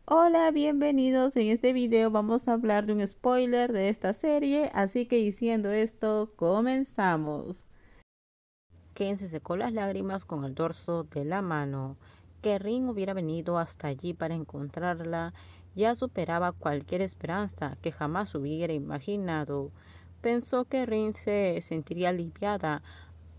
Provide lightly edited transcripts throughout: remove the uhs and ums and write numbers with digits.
Hola, bienvenidos. En este video vamos a hablar de un spoiler de esta serie, así que diciendo esto, comenzamos. Ken se secó las lágrimas con el dorso de la mano. Que Rin hubiera venido hasta allí para encontrarla ya superaba cualquier esperanza que jamás hubiera imaginado. Pensó que Rin se sentiría aliviada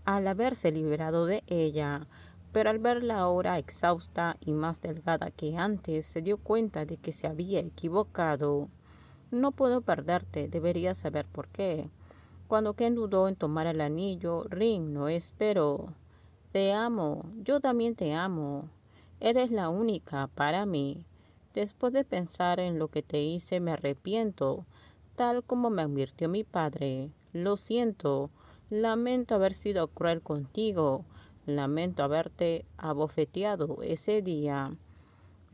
al haberse liberado de ella, pero al verla ahora exhausta y más delgada que antes, se dio cuenta de que se había equivocado. No puedo perderte, deberías saber por qué. Cuando Ken dudó en tomar el anillo, Rin no esperó. Te amo, yo también te amo. Eres la única para mí. Después de pensar en lo que te hice, me arrepiento, tal como me advirtió mi padre. Lo siento, lamento haber sido cruel contigo, lamento haberte abofeteado ese día.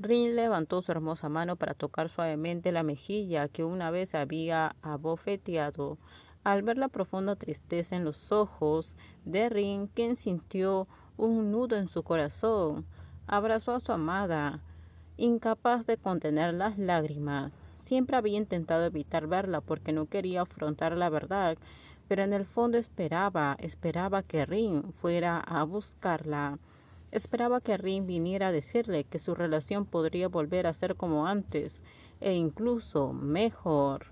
Rin levantó su hermosa mano para tocar suavemente la mejilla que una vez había abofeteado. Al ver la profunda tristeza en los ojos de Rin, Ken sintió un nudo en su corazón. Abrazó a su amada, incapaz de contener las lágrimas. Siempre había intentado evitar verla porque no quería afrontar la verdad, pero en el fondo esperaba que Rin fuera a buscarla. Esperaba que Rin viniera a decirle que su relación podría volver a ser como antes, e incluso mejor.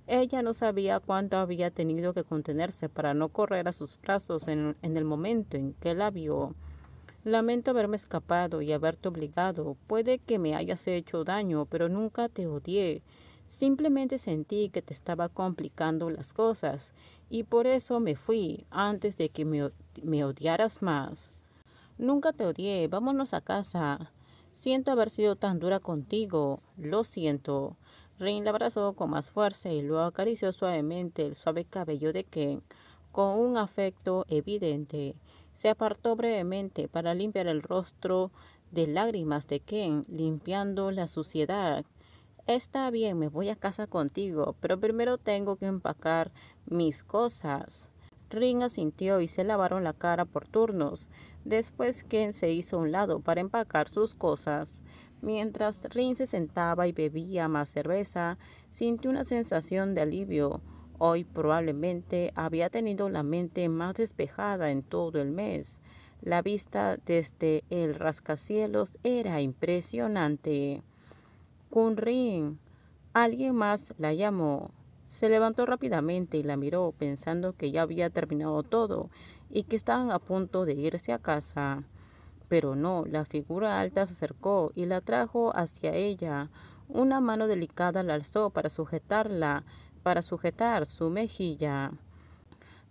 Ella no sabía cuánto había tenido que contenerse para no correr a sus brazos en el momento en que la vio. Lamento haberme escapado y haberte obligado. Puede que me hayas hecho daño, pero nunca te odié. Simplemente sentí que te estaba complicando las cosas, y por eso me fui antes de que me odiaras más. Nunca te odié, vámonos a casa. Siento haber sido tan dura contigo, lo siento. Rin la abrazó con más fuerza y luego acarició suavemente el suave cabello de Ken, con un afecto evidente. Se apartó brevemente para limpiar el rostro de lágrimas de Ken, limpiando la suciedad. Está bien, me voy a casa contigo, pero primero tengo que empacar mis cosas. Rin asintió y se lavaron la cara por turnos. Después Ken se hizo a un lado para empacar sus cosas. Mientras Rin se sentaba y bebía más cerveza, sintió una sensación de alivio. Hoy probablemente había tenido la mente más despejada en todo el mes. La vista desde el rascacielos era impresionante. Rin. Alguien más la llamó. Se levantó rápidamente y la miró, pensando que ya había terminado todo y que estaban a punto de irse a casa. Pero no, la figura alta se acercó y la trajo hacia ella. Una mano delicada la alzó para sujetar su mejilla.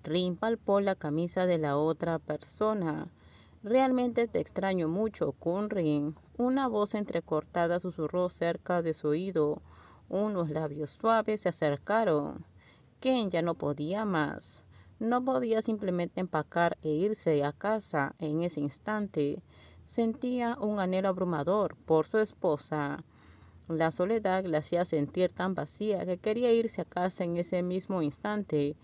Rin palpó la camisa de la otra persona. Realmente te extraño mucho, Rin. Una voz entrecortada susurró cerca de su oído. Unos labios suaves se acercaron. Ken ya no podía más. No podía simplemente empacar e irse a casa en ese instante. Sentía un anhelo abrumador por su esposa. La soledad la hacía sentir tan vacía que quería irse a casa en ese mismo instante.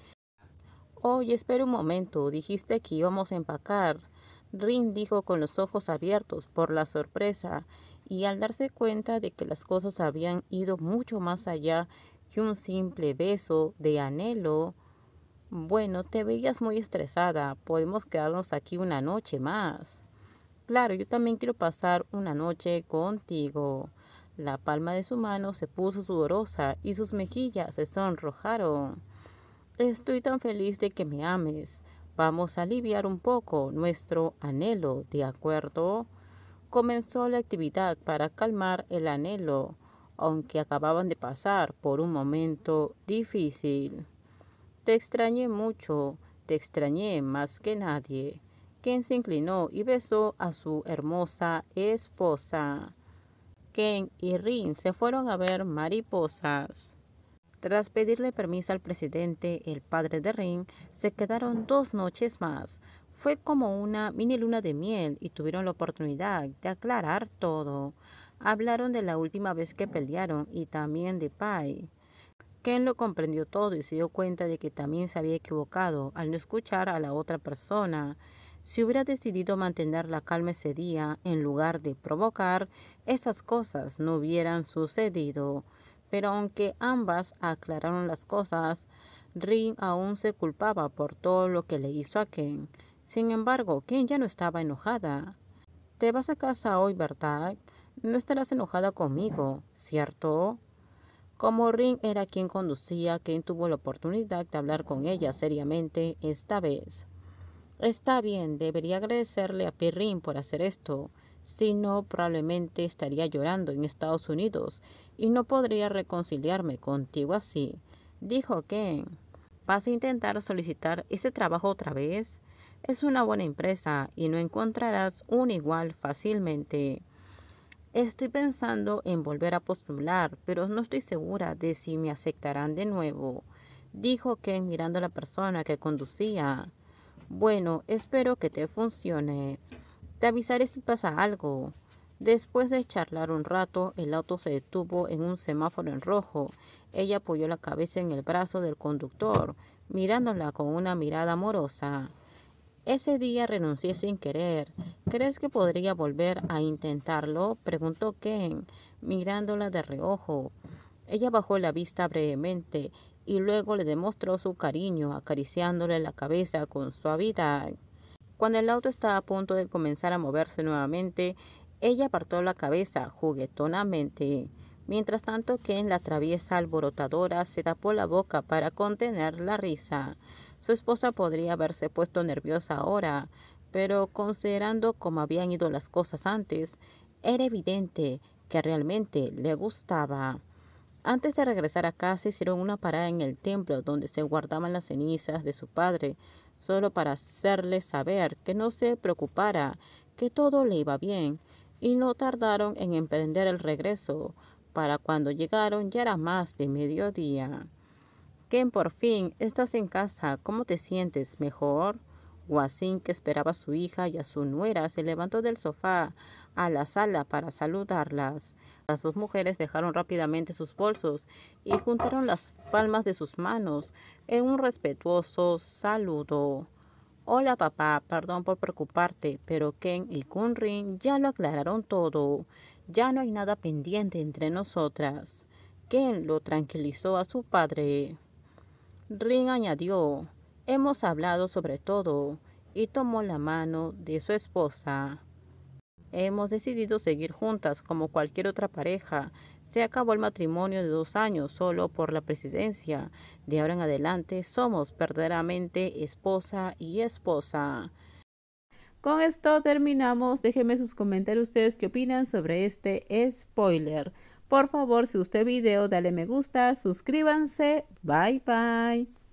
Oye, espera un momento, dijiste que íbamos a empacar. Rin dijo con los ojos abiertos por la sorpresa, y al darse cuenta de que las cosas habían ido mucho más allá que un simple beso de anhelo. Bueno, te veías muy estresada. Podemos quedarnos aquí una noche más. Claro, yo también quiero pasar una noche contigo. La palma de su mano se puso sudorosa y sus mejillas se sonrojaron. Estoy tan feliz de que me ames. Vamos a aliviar un poco nuestro anhelo, ¿de acuerdo? Comenzó la actividad para calmar el anhelo, aunque acababan de pasar por un momento difícil. Te extrañé mucho, te extrañé más que nadie. Ken se inclinó y besó a su hermosa esposa. Ken y Rin se fueron a ver mariposas. Tras pedirle permiso al presidente, el padre de Rin, se quedaron 2 noches más. Fue como una mini luna de miel y tuvieron la oportunidad de aclarar todo. Hablaron de la última vez que pelearon y también de Pai. Ken lo comprendió todo y se dio cuenta de que también se había equivocado al no escuchar a la otra persona. Si hubiera decidido mantener la calma ese día en lugar de provocar, esas cosas no hubieran sucedido. Pero aunque ambas aclararon las cosas, Rin aún se culpaba por todo lo que le hizo a Ken. Sin embargo, Ken ya no estaba enojada. Te vas a casa hoy, ¿verdad? No estarás enojada conmigo, ¿cierto? Como Rin era quien conducía, Ken tuvo la oportunidad de hablar con ella seriamente esta vez. Está bien, debería agradecerle a Perrin por hacer esto. Si no, probablemente estaría llorando en Estados Unidos y no podría reconciliarme contigo así, dijo Ken. ¿Vas a intentar solicitar ese trabajo otra vez? Es una buena empresa y no encontrarás un igual fácilmente. Estoy pensando en volver a postular, pero no estoy segura de si me aceptarán de nuevo, dijo Ken mirando a la persona que conducía. Bueno, espero que te funcione. Te avisaré si pasa algo. Después de charlar un rato, el auto se detuvo en un semáforo en rojo. Ella apoyó la cabeza en el brazo del conductor, mirándola con una mirada amorosa. Ese día renuncié sin querer. ¿Crees que podría volver a intentarlo?, preguntó Ken, mirándola de reojo. Ella bajó la vista brevemente y luego le demostró su cariño, acariciándole la cabeza con suavidad. Cuando el auto estaba a punto de comenzar a moverse nuevamente, ella apartó la cabeza juguetonamente. Mientras tanto, Ken, la traviesa alborotadora, se tapó la boca para contener la risa. Su esposa podría haberse puesto nerviosa ahora, pero considerando cómo habían ido las cosas antes, era evidente que realmente le gustaba. Antes de regresar a casa, hicieron una parada en el templo donde se guardaban las cenizas de su padre, solo para hacerle saber que no se preocupara, que todo le iba bien, y no tardaron en emprender el regreso. Para cuando llegaron ya era más de mediodía. Ken, por fin, estás en casa. ¿Cómo te sientes? ¿Mejor? Wasim, que esperaba a su hija y a su nuera, se levantó del sofá a la sala para saludarlas. Las dos mujeres dejaron rápidamente sus bolsos y juntaron las palmas de sus manos en un respetuoso saludo. Hola papá, perdón por preocuparte, pero Ken y Kunrin ya lo aclararon todo. Ya no hay nada pendiente entre nosotras. Ken lo tranquilizó a su padre. Rin añadió, hemos hablado sobre todo, y tomó la mano de su esposa. Hemos decidido seguir juntas como cualquier otra pareja. Se acabó el matrimonio de 2 años solo por la presidencia. De ahora en adelante somos verdaderamente esposa y esposa. Con esto terminamos. Déjenme sus comentarios ustedes qué opinan sobre este spoiler. Por favor, si gustó el video, dale me gusta, suscríbanse. Bye bye.